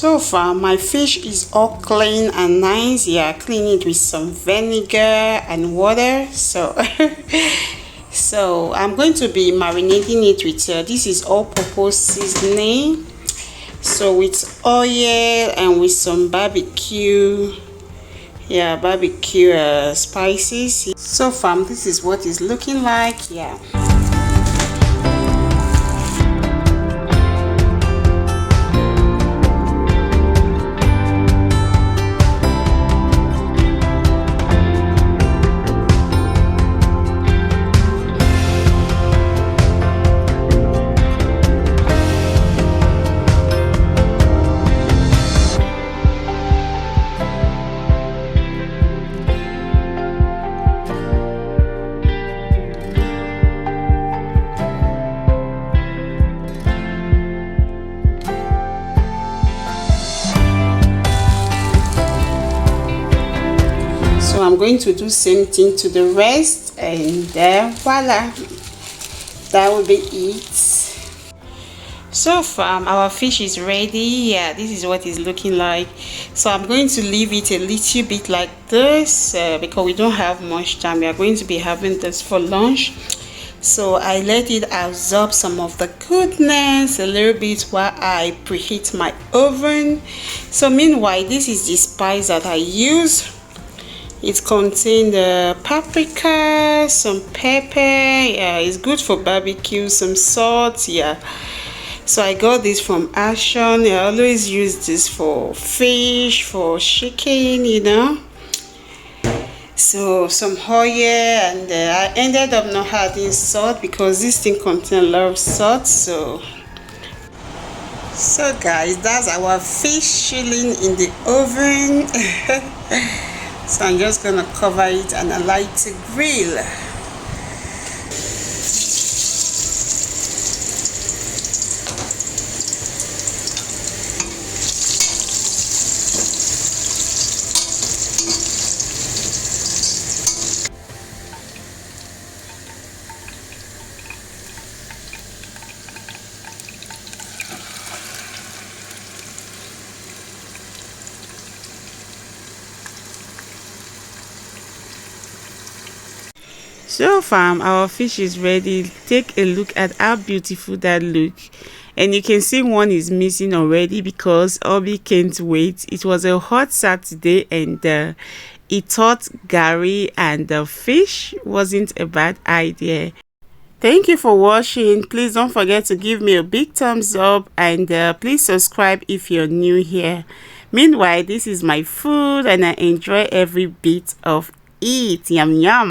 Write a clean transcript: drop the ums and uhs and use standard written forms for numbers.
So far my fish is all clean and nice. Yeah, clean it with some vinegar and water. So so I'm going to be marinating it with this is all-purpose seasoning, so with oil and with some barbecue, yeah, barbecue spices. So far this is what it's looking like. Yeah. So I'm going to do same thing to the rest, and voila, that will be it. So far our fish is ready. Yeah, this is what it's looking like. So I'm going to leave it a little bit like this because we don't have much time. We are going to be having this for lunch, so I let it absorb some of the goodness a little bit while I preheat my oven. So meanwhile, this is the spice that I use. It contains paprika, some pepper. Yeah, it's good for barbecue, some salt. Yeah, so I got this from Action. I always use this for fish, for chicken, you know. So some oil, and I ended up not adding salt because this thing contains a lot of salt. So guys, that's our fish chilling in the oven. So I'm just gonna cover it and allow it to grill. So far our fish is ready. Take a look at how beautiful that look, and you can see one is missing already because Obi can't wait. It was a hot Saturday, and he thought Gary and the fish wasn't a bad idea. Thank you for watching. Please don't forget to give me a big thumbs up, and please subscribe if you're new here. Meanwhile, this is my food and I enjoy every bit of it. Yum yum.